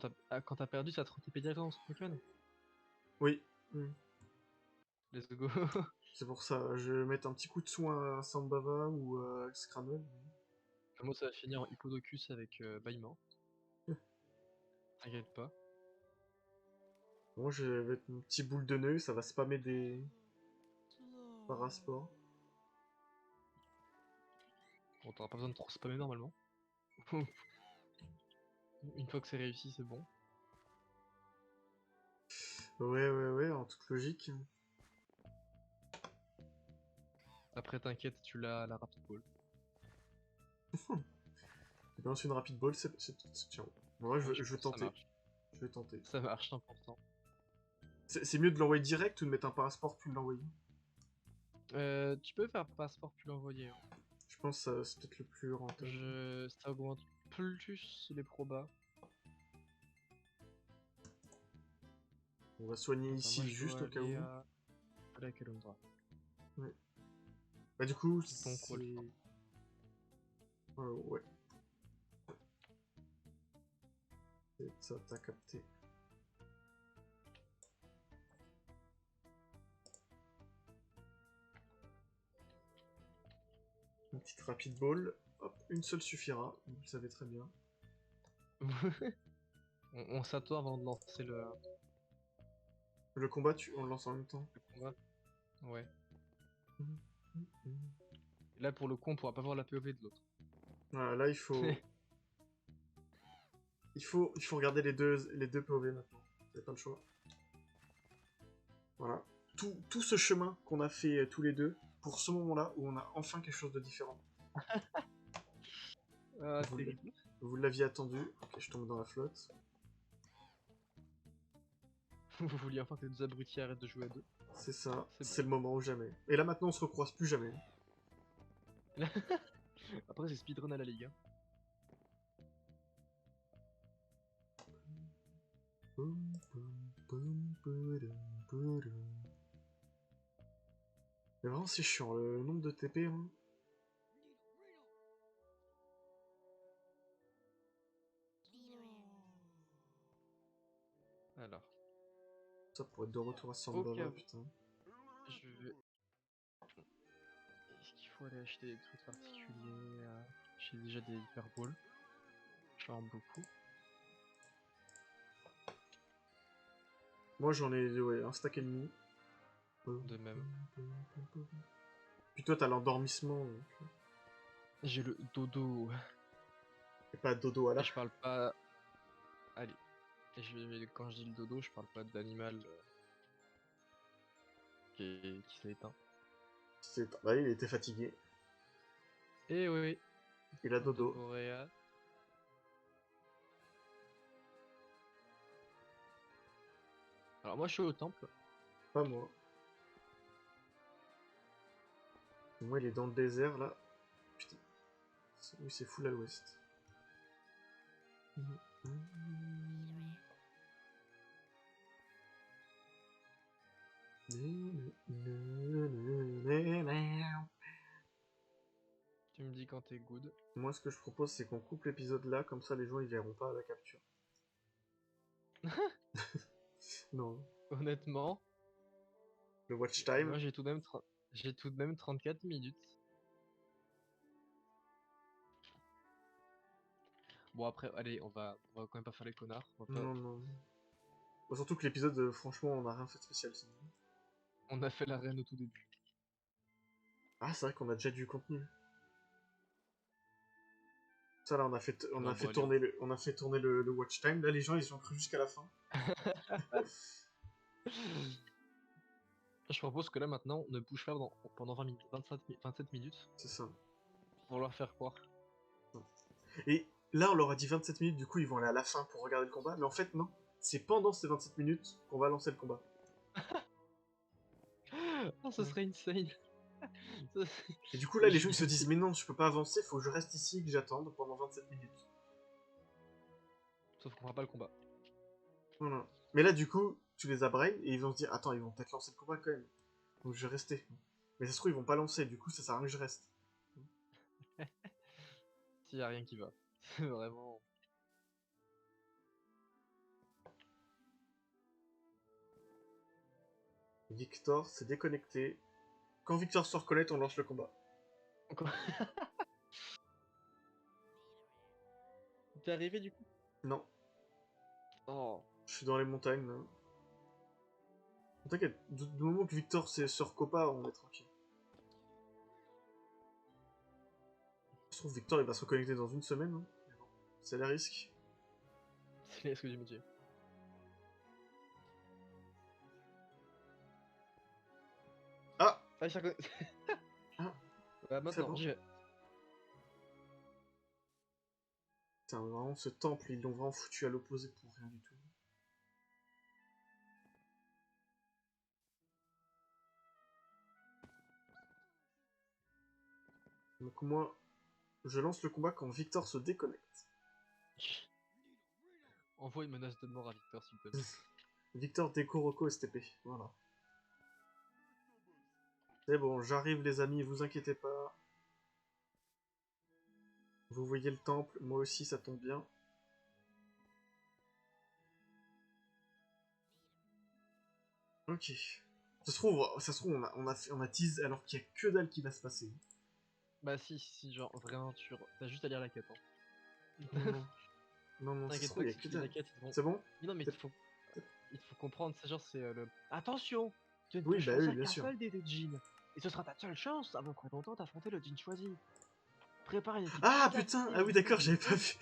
t'as perdu, ça te TP directement sur Pokémon. oui, Let's go. c'est pour ça. Je vais mettre un petit coup de soin à Sambava ou à Scramble. Moi, ça va finir en Hippodocus avec bâillement. T'inquiète pas. Moi je vais mettre une petite boule de nœud, ça va spammer des parasports. Bon, t'auras pas besoin de trop spammer normalement. Une fois que c'est réussi, c'est bon. Ouais, en toute logique. Après, t'inquiète, tu l'as à la Rapid Ball. J'ai balancé une rapide ball, tiens. Bon, je vais Ça tenter. marche. Je vais tenter. Ça marche 100%. C'est mieux de l'envoyer direct ou de mettre un parasport puis de l'envoyer? Tu peux faire passeport puis l'envoyer. Hein. Je pense que c'est peut-être le plus rentable. Ça augmente plus les probas. On va soigner Attends, ici moi, je juste dois au cas aller où. à Kalundra. Ouais. Bah du coup, Donc, c'est... Wolfram. ouais. Ça, t'as capté. Une petite rapide ball. Hop, une seule suffira. Vous le savez très bien. on s'attend avant de lancer Le combat, on le lance en même temps. le combat. Ouais. Et là, pour le coup, on pourra pas voir la POV de l'autre. Voilà, là, il faut... il faut regarder les deux POV maintenant. Vous n'avez pas le choix. Voilà. Tout ce chemin qu'on a fait tous les deux, pour ce moment-là, où on a enfin quelque chose de différent. Ah, terrible. Vous l'aviez attendu. Ok, je tombe dans la flotte. Vous vouliez enfin que les deux abrutis arrêtent de jouer à deux. C'est ça, C'est c'est le moment ou jamais. Et là maintenant on se recroise plus jamais. bon. Après, c'est speedrun à la ligue. Hein. Mais vraiment c'est chiant le nombre de TP. Hein. Alors. Ça pour être de retour à Sambava, putain. Je vais... Est-ce qu'il faut aller acheter des trucs particuliers J'ai déjà des hyperballs. J'en ai beaucoup. Moi j'en ai un stack et demi. De même. Puis toi t'as l'endormissement. J'ai le dodo. Et pas dodo à Et la. je parle pas... Allez. Quand je dis le dodo, je parle pas d'animal qui s'est éteint. Bah, il était fatigué. Eh oui. Il a dodo. Dodorea. Alors moi je suis au temple. Pas moi. Moi il est dans le désert là. Putain. Oui c'est full à l'ouest. Tu me dis quand t'es good. Moi, ce que je propose, c'est qu'on coupe l'épisode là, comme ça les gens ils verront pas la capture. Non. Honnêtement, Le watch time. moi j'ai tout de même 34 minutes. Bon après, allez, on va quand même pas faire les connards. On va pas... Non. Bon, surtout que l'épisode, franchement, on a rien fait de spécial sinon. On a fait l'arène au tout début. Ah, c'est vrai qu'on a déjà du contenu. Ça là, on a fait tourner le watch time. Là, les gens ils ont cru jusqu'à la fin. Je propose que là maintenant, on ne bouge pas pendant 20 minutes, 27 minutes. C'est ça. Pour leur faire croire. Et là, on leur a dit 27 minutes, du coup, ils vont aller à la fin pour regarder le combat. Mais en fait, non. C'est pendant ces 27 minutes qu'on va lancer le combat. Oh, ce serait insane. Ça, Et du coup, là, les gens ils se je- disent, mais non, je peux pas avancer, faut que je reste ici et que j'attende pendant 27 minutes. Sauf qu'on fera pas le combat. Voilà. Mais là, du coup, tu les abrayes et ils vont se dire, attends, ils vont peut-être lancer le combat quand même. Donc je vais rester. Mais ça se trouve, ils vont pas lancer, du coup, ça sert à rien que je reste. S'il y a rien qui va. C'est vraiment. Victor s'est déconnecté. Quand Victor se reconnecte, on lance le combat. Encore. T'es arrivé du coup? Non, Oh. je suis dans les montagnes, là. T'inquiète, du moment que Victor se recopa, on est tranquille. Je trouve Victor, il va se reconnecter dans une semaine. Hein. C'est le risque. C'est ce que j'ai me dit. Ah, Ah, je reconnais- ah, Bah c'est maintenant, bon. j'y vais. Putain, vraiment, ce temple, ils l'ont vraiment foutu à l'opposé pour rien du tout. Donc moi, je lance le combat quand Victor se déconnecte. Envoie une menace de mort à Victor, s'il te plaît. Victor Dekoroko STP, voilà. C'est bon, j'arrive les amis, vous inquiétez pas. Vous voyez le temple, moi aussi ça tombe bien. Ok. Ça se trouve on a tease alors qu'il y a que dalle qui va se passer. Bah si, genre, vraiment, t'as juste à lire la quête. Hein. Non, non. Non, non, ça se T'inquiète trouve, pas il y que a si que tu lis la dalle. quête, ils te vont. C'est bon? Mais non, mais T'es- il te faut comprendre, c'est genre, c'est le. Attention! Tu ne peux Oui, bah oui, choisir bien qu'un sûr. seul des deux djinns. Et ce sera ta seule chance avant très longtemps d'affronter le djinn choisi. Prépare une équipe Ah efficace putain, et ah oui d'accord, disponible j'avais pas vu.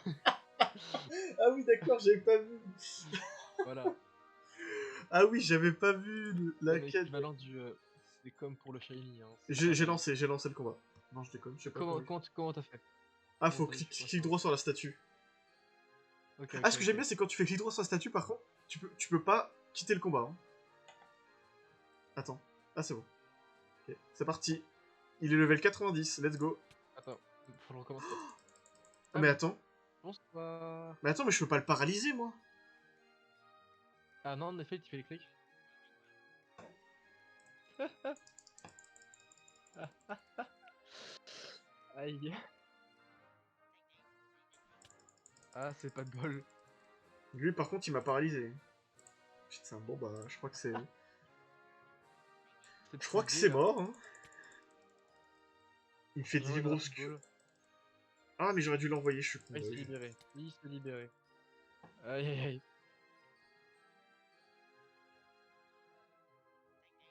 immédiatement. Ah oui d'accord, j'avais pas vu. Voilà. Ah oui, j'avais pas vu C'est la quête. l'équivalent du. C'est comme pour le shiny, hein. C'est J'ai pareil. lancé le combat. Non, je déconne, je sais pas comment. Comment t'as fait? Ah, Comment faut t'as eu fait quoi clic ça? droit sur la statue. Ok, Ah, ok, ce que j'aime ok. bien, c'est quand tu fais clic droit sur la statue, par contre, tu peux pas quitter le combat. Hein. Attends. Ah, c'est bon. Ok, c'est parti. Il est level 90, let's go. Attends, faut le recommencer. Oh, Ah mais oui, attends. bonsoir. Mais attends, mais je peux pas le paralyser, moi. Ah non, en effet, tu fais les clics. Aïe. Ah, c'est pas de bol. Lui, par contre, il m'a paralysé. Putain, bon, bah, je crois que c'est. C'est Je petit crois que dé c'est là. mort. Hein. Il me fait Genre, des il en a grosses plus de queues. bol. Ah, mais j'aurais dû l'envoyer, je suis con. Ah, il s'est Ouais. libéré. Il s'est libéré. Aïe aïe aïe.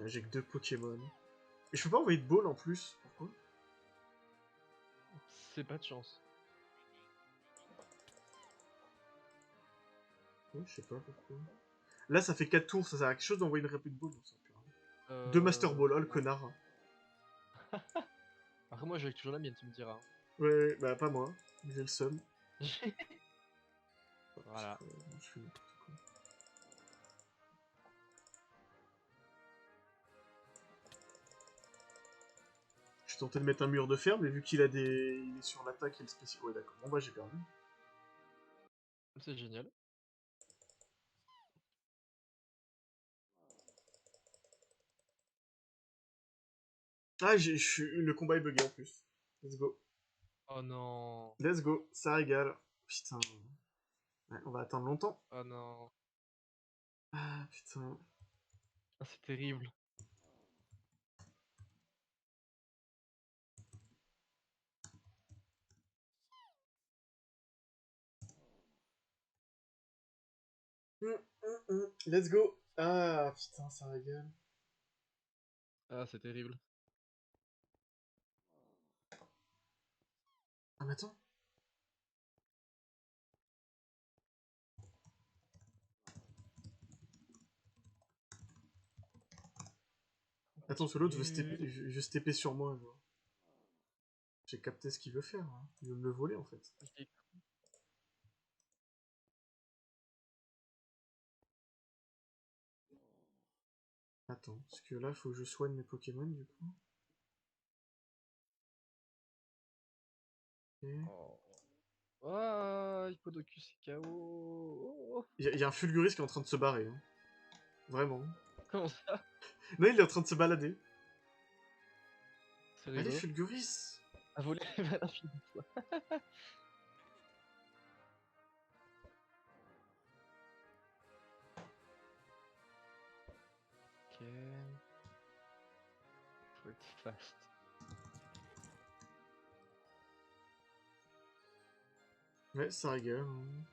J'ai que 2 Pokémon. Et je peux pas envoyer de ball en plus. Pourquoi? C'est pas de chance. Ouais, je sais pas pourquoi. Là, ça fait 4 tours, ça sert à quelque chose d'envoyer une rapid ball. Non, ça sert plus à rien. 2 Master Ball, oh le Non. connard. Après, moi, j'ai toujours la mienne, tu me diras. Ouais, ouais, bah pas moi. J'ai le seum. Voilà. Je fais n'importe quoi. Je tentais de mettre un mur de fer, mais vu qu'il a des. Il est sur l'attaque et le spécial. Ouais, d'accord. Bon, bah j'ai perdu. C'est génial. Ah, le combat est bugué en plus. Let's go. Oh non. Let's go. Ça régale. Putain. Ouais, on va attendre longtemps. Oh non. Ah, putain. Ah, c'est terrible. Let's go. Ah, putain, ça régale. Ah, c'est terrible. Ah, mais attends. Attends, ce l'autre veut se TP sur moi. Genre. J'ai capté ce qu'il veut faire. Hein. Il veut me le voler en fait. Ok. Attends, parce que là, faut que je soigne mes Pokémon, du coup. Ok. Oh. Ah, Hippodocus est KO. Oh, Il y a un Fulguris qui est en train de se barrer. Hein. Vraiment. comment ça? Non, il est en train de se balader. C'est Allez, rigolo. Fulguris! À voler vers l'infini, toi. Ok. Faut être fast. Ouais, ça rigole. Hein.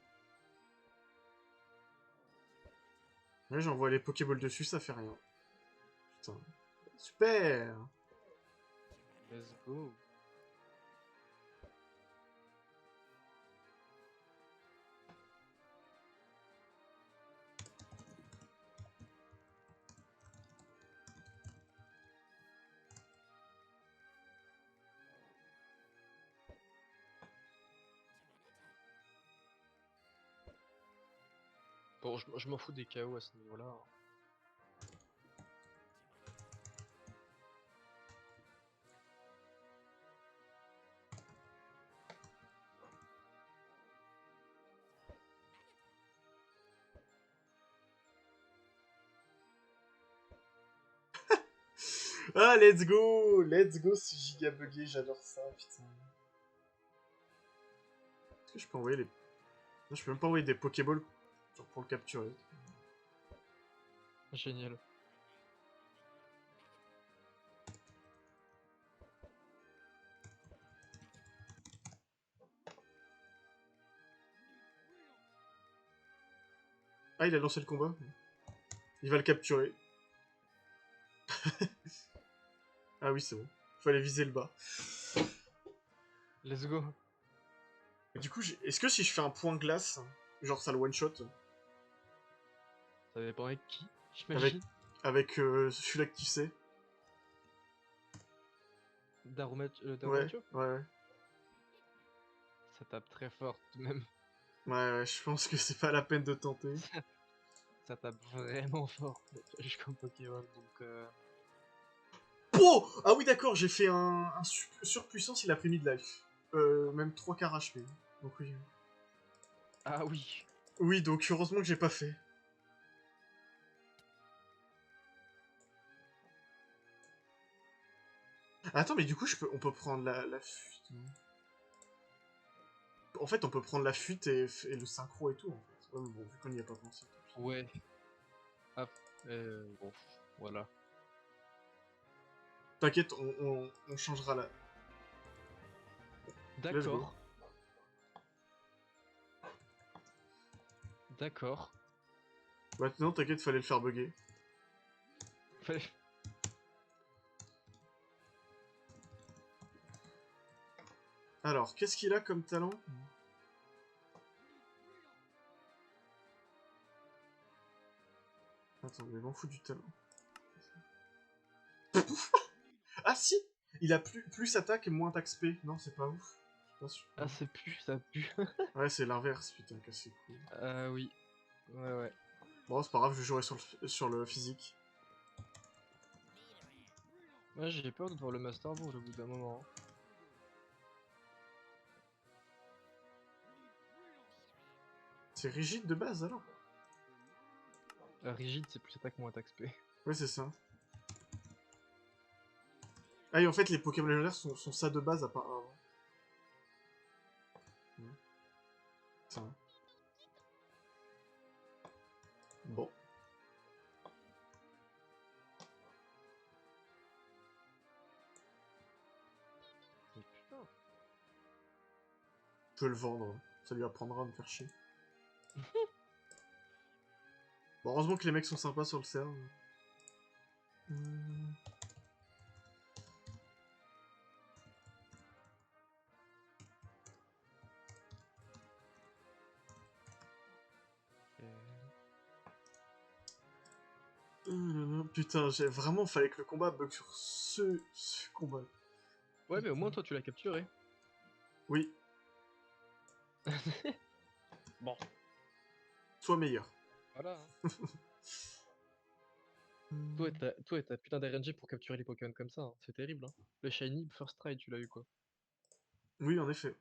Ouais, j'envoie les Pokéballs dessus, ça fait rien. Putain. Super! Let's go. Bon, je m'en fous des KO à ce niveau-là. Hein. Ah, let's go! Let's go, c'est giga bugué, j'adore ça, putain. Est-ce que je peux envoyer les... Non, je peux même pas envoyer des Pokéballs genre pour le capturer. Génial. Ah, il a lancé le combat. Il va le capturer. Ah oui, c'est bon. Fallait viser le bas. Let's go. Et du coup, est-ce que si je fais un point glace, genre ça le one-shot, Ça dépend avec qui, avec, j'imagine. avec celui-là que tu sais? Ouais, Darumatio. ouais, ouais. Ça tape très fort tout de même. Ouais, ouais, je pense que c'est pas la peine de tenter. Ça tape vraiment fort comme Pokémon, donc Oh! Ah oui, d'accord, j'ai fait un surpuissance, il a pris mid-life. Même 3 quarts HP. Donc oui. Ah oui. Oui, donc heureusement que j'ai pas fait. Attends, mais du coup, on peut prendre la fuite. Non. En fait, on peut prendre la fuite et le synchro et tout, en fait. Ouais, mais bon, vu qu'on n'y a pas pensé. Ouais. Ah, bon, voilà. T'inquiète, on changera la... Let's go. D'accord. D'accord. Maintenant, t'inquiète, fallait le faire bugger. Fallait- Alors, qu'est-ce qu'il a comme talent? Attends, mais m'en fous du talent. Ah si! Il a plus attaque et moins attaque spé. Non, c'est pas ouf. Je suis pas sûr. Ah, c'est pu, ça pue. Ouais, c'est l'inverse, putain, que c'est cool. Oui. Ouais, ouais. Bon, c'est pas grave, je jouerai sur le physique. Moi, j'ai peur de voir le Master Ball au bout d'un moment. C'est rigide de base, alors? Rigide, c'est plus attaque, moins attaque spé. Ouais, c'est ça. Ah, et en fait, les Pokémon légendaires sont ça de base à part... Ça. Bon. Mais putain. Je peux le vendre. Ça lui apprendra à me faire chier. Bon, heureusement que les mecs sont sympas sur le serve. Hmm. Putain, vraiment fallait que le combat bug sur ce combat. Ouais, mais au moins, Putain. toi, tu l'as capturé. Oui, Bon. sois meilleur. Voilà. Hein. Toi, et ta putain d'RNG pour capturer les Pokémon comme ça, hein. C'est terrible, hein. Le Shiny, first try, tu l'as eu quoi. Oui, en effet.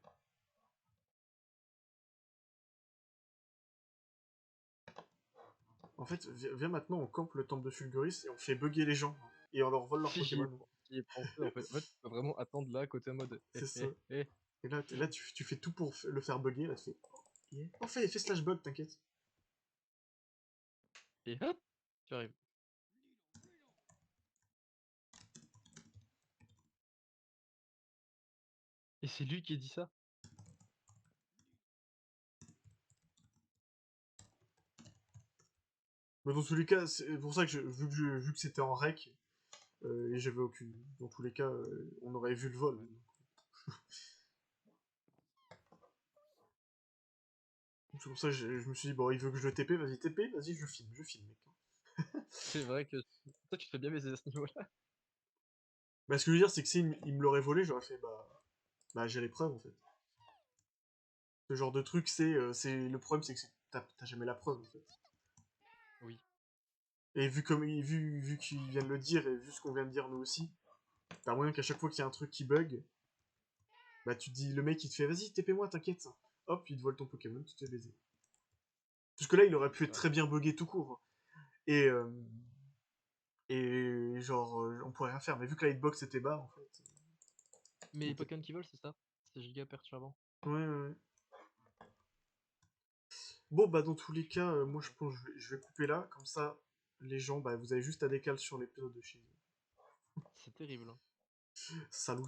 En fait, viens maintenant, on campe le temple de Fulguris et on fait bugger les gens. Et on leur vole leurs Si Pokémon. j'y ai pensé en fait. En fait, tu peux vraiment attendre là à côté en mode C'est ça. eh. Et là tu fais tout pour le faire bugger. Là, tu fais. Ok. Oh, fais slash bug, t'inquiète. Et hop, tu arrives. Et c'est lui qui a dit ça. Mais dans tous les cas, c'est pour ça que, vu que c'était en rec, et j'avais aucune. Dans tous les cas, on aurait vu le vol. C'est pour ça que je me suis dit, bon, il veut que je le TP, vas-y TP, vas-y, je filme, mec. C'est vrai que toi tu te fais bien baiser à ce niveau-là. Bah, ce que je veux dire, c'est que s'il il me l'aurait volé, j'aurais fait, bah j'ai les preuves en fait. Ce genre de truc, le problème, c'est que t'as jamais la preuve en fait. Oui. Et vu qu'il vient de le dire, et vu ce qu'on vient de dire nous aussi, t'as moyen qu'à chaque fois qu'il y a un truc qui bug, bah tu te dis, le mec il te fait, vas-y, TP-moi, t'inquiète. Hop, il te vole ton Pokémon, tu te fais baiser. Parce que là, il aurait pu être Ouais. très bien buggé tout court. Et, euh, et genre, on pourrait rien faire. Mais vu que la hitbox était bas, en fait. Mais On les peut... Pokémon qui volent, c'est ça. C'est giga perturbant. Ouais, ouais, ouais. Bon, bah, dans tous les cas, moi, je pense que je vais couper là. Comme ça, les gens, bah, vous avez juste à décaler sur l'épisode de chez C'est terrible, hein. Salut.